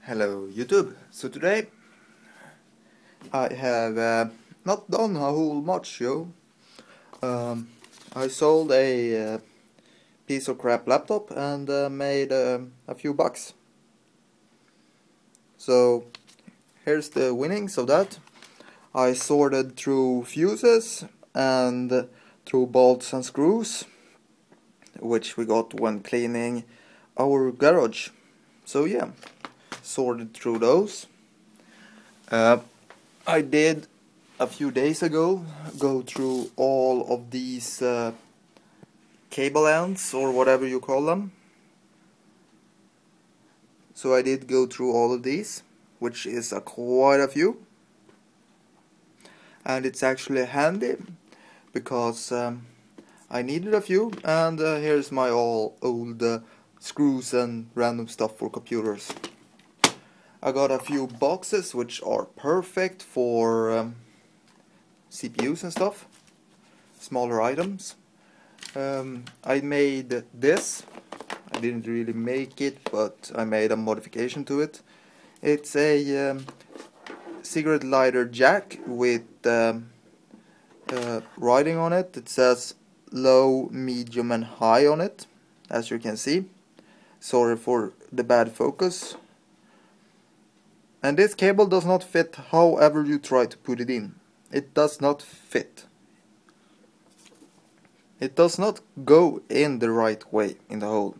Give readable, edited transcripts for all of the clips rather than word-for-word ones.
Hello YouTube. So today I have not done a whole much, yo. I sold a piece of crap laptop and made a few bucks. So here's the winnings of that. I sorted through fuses and through bolts and screws, which we got when cleaning our garage. So yeah, sorted through those. I did a few days ago go through all of these cable ends or whatever you call them. So I did go through all of these, which is quite a few, and it's actually handy because I needed a few, and here's my old screws and random stuff for computers. I got a few boxes which are perfect for CPUs and stuff, smaller items. I made this. I didn't really make it, but I made a modification to it. It's a cigarette lighter jack with writing on it. It says low, medium and high on it, as you can see. Sorry for the bad focus. And this cable does not fit however you try to put it in. It does not fit. It does not go in the right way in the hole.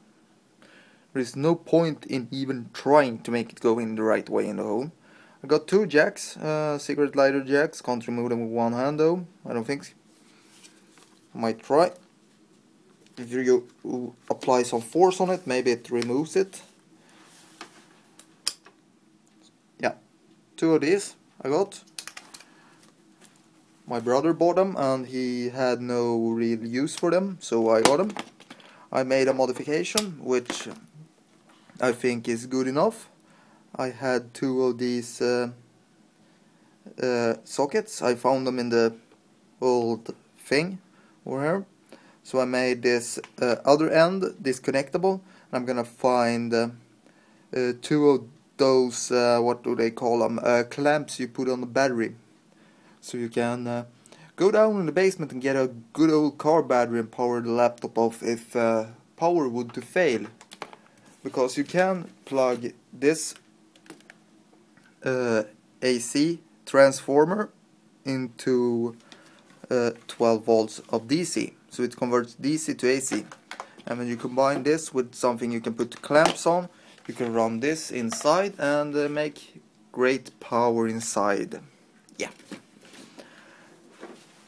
There is no point in even trying to make it go in the right way in the hole. I got two jacks, cigarette lighter jacks. Can't remove them with one hand though, I don't think. Might try. If you apply some force on it, maybe it removes it. Yeah, two of these I got. My brother bought them and he had no real use for them, so I got them. I made a modification which I think is good enough. I had two of these sockets. I found them in the old thing over here. So I made this other end disconnectable. And I'm gonna find two of those, what do they call them, clamps you put on the battery. So you can go down in the basement and get a good old car battery and power the laptop off if power would to fail. Because you can plug this AC transformer into 12 volts of DC. So it converts DC to AC. And when you combine this with something you can put clamps on, you can run this inside and make great power inside. Yeah.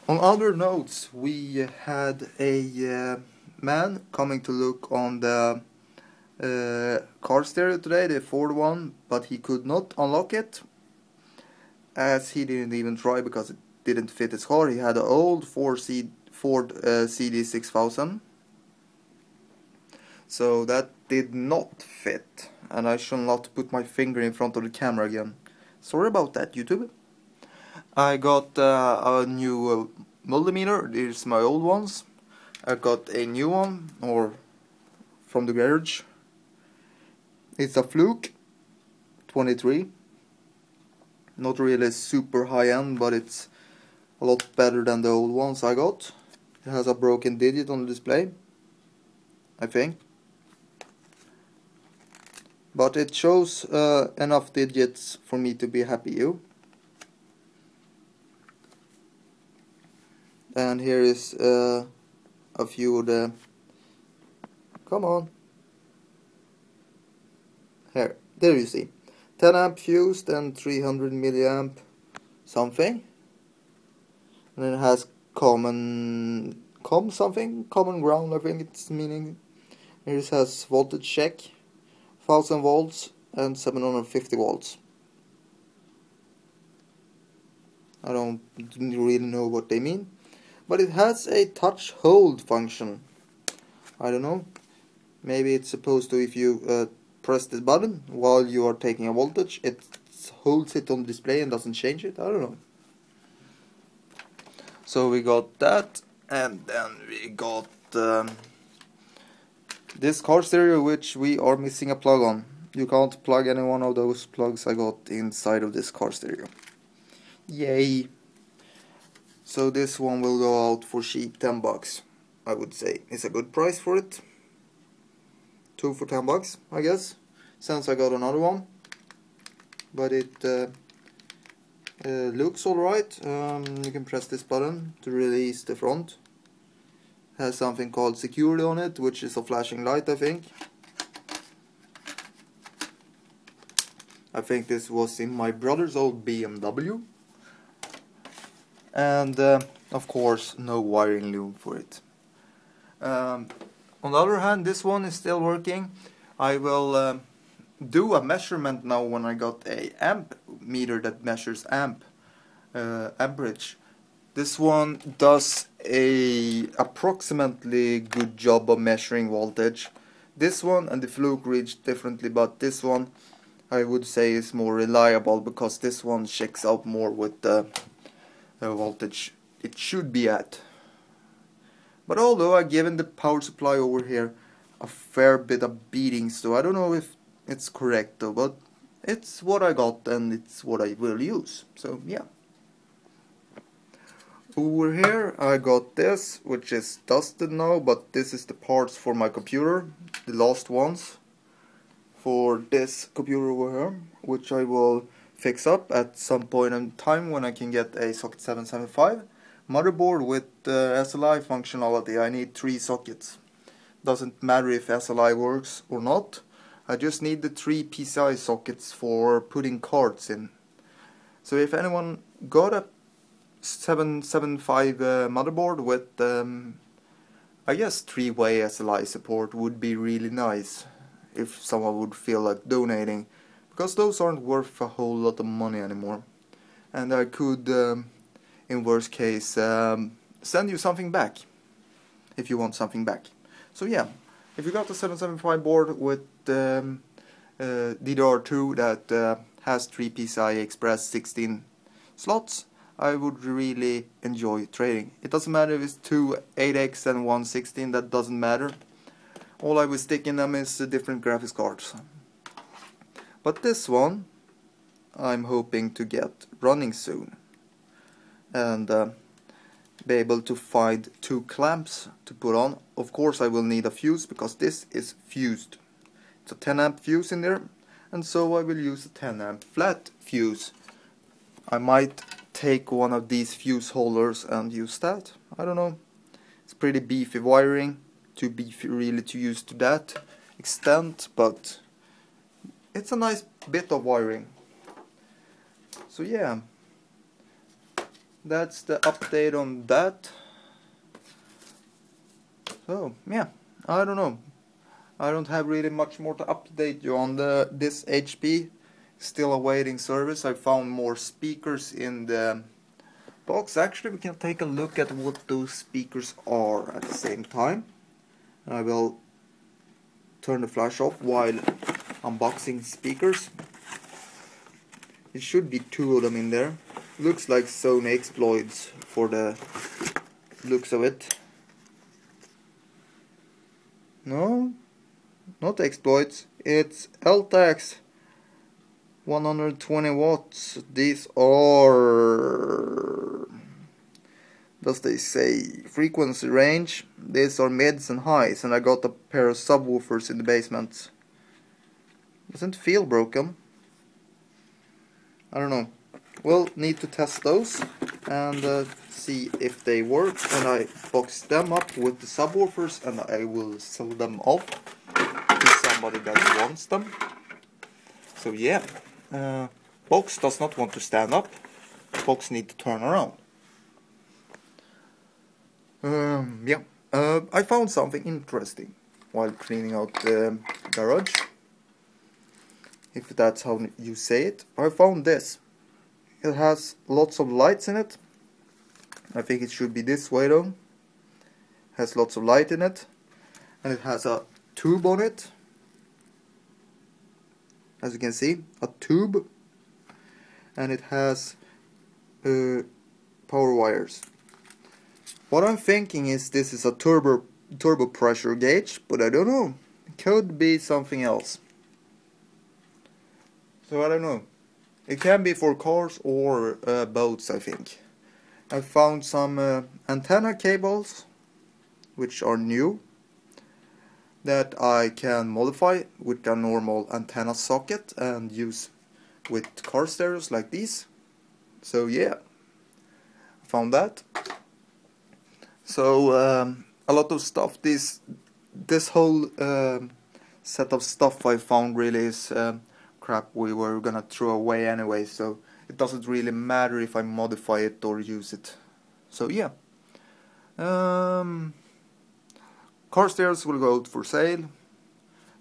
On other notes, we had a man coming to look on the Carstairs today, the Ford one, but he could not unlock it, as he didn't even try because it didn't fit his car. He had an old Ford CD6000, so that did not fit, and I shall not put my finger in front of the camera again. Sorry about that, YouTube. I got a new multimeter. These are my old ones. I got a new one, or from the garage. It's a Fluke 23. Not really super high end, but it's a lot better than the old ones I got. It has a broken digit on the display, I think. But it shows enough digits for me to be happy, you. And here is a few of the, come on, here, there you see, 10 amp fused and 300 milliamp something, and then it has common ground, I think it's meaning. Here it has voltage check, 1000 volts and 750 volts. I don't really know what they mean. But it has a touch hold function. I don't know. Maybe it's supposed to, if you press this button while you are taking a voltage, it holds it on display and doesn't change it. I don't know. So we got that, and then we got this car stereo, which we are missing a plug on. you can't plug any one of those plugs I got inside of this car stereo. Yay! So this one will go out for cheap, 10 bucks. I would say it's a good price for it. 2 for 10 bucks, I guess. Since I got another one, but it looks alright. You can press this button to release the front. Has something called security on it, which is a flashing light, I think. I think this was in my brother's old BMW. And of course, no wiring loom for it. On the other hand, this one is still working. I will do a measurement now when I got a amp meter that measures amperage. This one does a approximately good job of measuring voltage. This one and the Fluke reach differently, but this one I would say is more reliable because this one checks out more with the voltage it should be at. But although I've given the power supply over here a fair bit of beating, so I don't know if it's correct though, but it's what I got and it's what I will use. So yeah. Over here I got this, which is dusted now, but this is the parts for my computer, the last ones for this computer over here, which I will fix up at some point in time when I can get a socket 775 motherboard with SLI functionality. I need 3 sockets. Doesn't matter if SLI works or not. I just need the 3 PCI sockets for putting cards in. So if anyone got a 775 motherboard with I guess 3-way SLI support would be really nice if someone would feel like donating, because those aren't worth a whole lot of money anymore, and I could in worst case send you something back if you want something back. So yeah, if you got a 775 board with DDR2 that has 3 PCI Express 16 slots, I would really enjoy trading. It doesn't matter if it's 2 8X and 1 16, that doesn't matter. All I will stick in them is different graphics cards. But this one I'm hoping to get running soon, and be able to find 2 clamps to put on. Of course I will need a fuse because this is fused. It's a 10 amp fuse in there, and so I will use a 10 amp flat fuse. I might take one of these fuse holders and use that. I don't know. It's pretty beefy wiring, too beefy really to use to that extent, but it's a nice bit of wiring. So yeah, that's the update on that. So yeah, I don't know. I don't have really much more to update you on this HP. Still awaiting service. I found more speakers in the box. Actually, we can take a look at what those speakers are at the same time. I will turn the flash off while unboxing speakers. It should be 2 of them in there. Looks like Sony exploits for the looks of it. No, not exploits. It's LTAX 120 watts. These are, does they say frequency range? These are mids and highs, and I got a pair of subwoofers in the basement. Doesn't feel broken. I don't know. We'll need to test those and see if they work. And I box them up with the subwoofers and I will sell them off to somebody that wants them. So yeah, box does not want to stand up. Box need to turn around. Yeah, I found something interesting while cleaning out the garage, if that's how you say it. I found this. It has lots of lights in it. I think it should be this way though. Has lots of light in it, and it has a tube on it. As you can see, a tube, and it has power wires. What I'm thinking is this is a turbo pressure gauge, but I don't know. It could be something else. So I don't know. It can be for cars or boats, I think. I found some antenna cables, which are new, that I can modify with a normal antenna socket and use with Carstairs like these. So yeah, found that. So a lot of stuff. This whole set of stuff I found really is crap we were gonna throw away anyway, so it doesn't really matter if I modify it or use it. So yeah, Carstairs will go out for sale.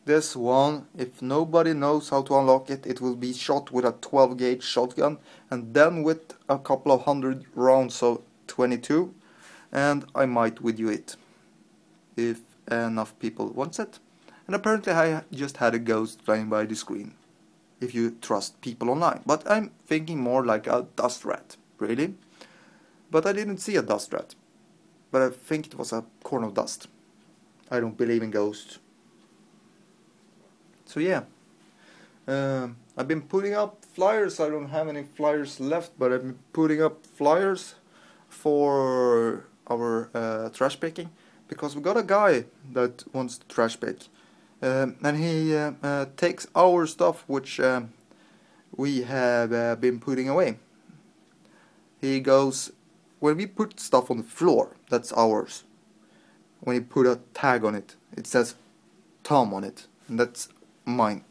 This one, if nobody knows how to unlock it, it will be shot with a 12 gauge shotgun and then with a couple of 100 rounds of 22, and I might video it if enough people wants it. And apparently I just had a ghost flying by the screen, if you trust people online. But I'm thinking more like a dust rat, really. But I didn't see a dust rat, but I think it was a corn of dust. I don't believe in ghosts. So yeah, I've been putting up flyers. I don't have any flyers left, but I've been putting up flyers for our trash picking, because we got a guy that wants to trash pick, and he takes our stuff which we have been putting away. He goes, when we put stuff on the floor, that's ours. When you put a tag on it, it says Tom on it, and that's mine.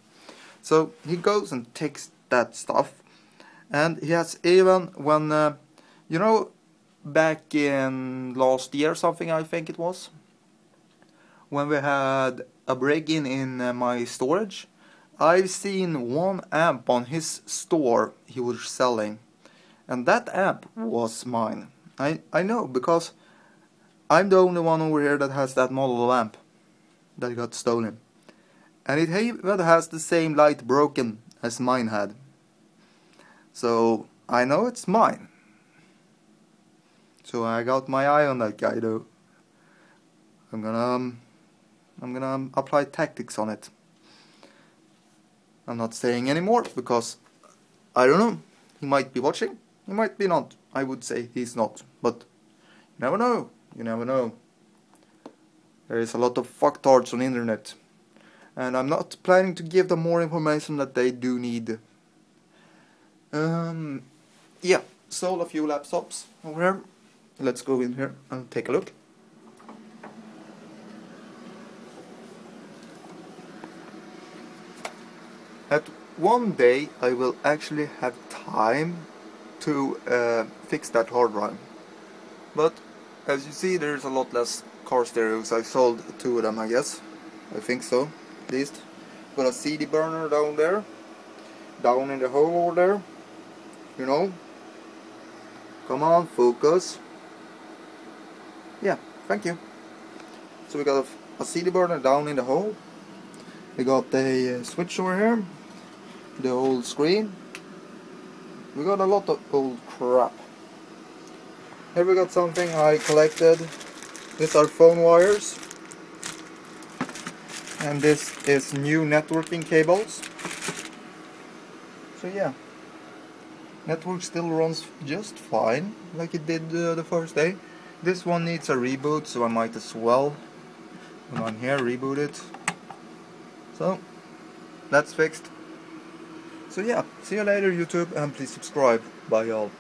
So he goes and takes that stuff, and he has even, when you know, back in last year something, I think it was, when we had a break-in in my storage, I've seen 1 amp on his store he was selling, and that amp was mine. I know, because I'm the only one over here that has that model of amp that got stolen. And it even has the same light broken as mine had. So I know it's mine. So I got my eye on that guy though. I'm gonna apply tactics on it. I'm not saying anymore because I don't know. He might be watching, he might be not. I would say he's not, but you never know. You never know. There is a lot of fucktards on the internet, and I'm not planning to give them more information that they do need. Yeah, sold a few laptops over here. Let's go in here and take a look. At one day I will actually have time to fix that hard drive, but as you see, there's a lot less Carstairs. I sold 2 of them, I guess. I think so, at least. Got a CD burner down there, down in the hole over there. You know. Come on, focus. Yeah, thank you. So we got a CD burner down in the hole. We got the switch over here, the old screen. We got a lot of old crap. Here we got something I collected. These are phone wires, and this is new networking cables. So yeah, network still runs just fine, like it did the first day. This one needs a reboot, so I might as well come on here, reboot it. So that's fixed. So yeah, see you later YouTube, and please subscribe. Bye y'all.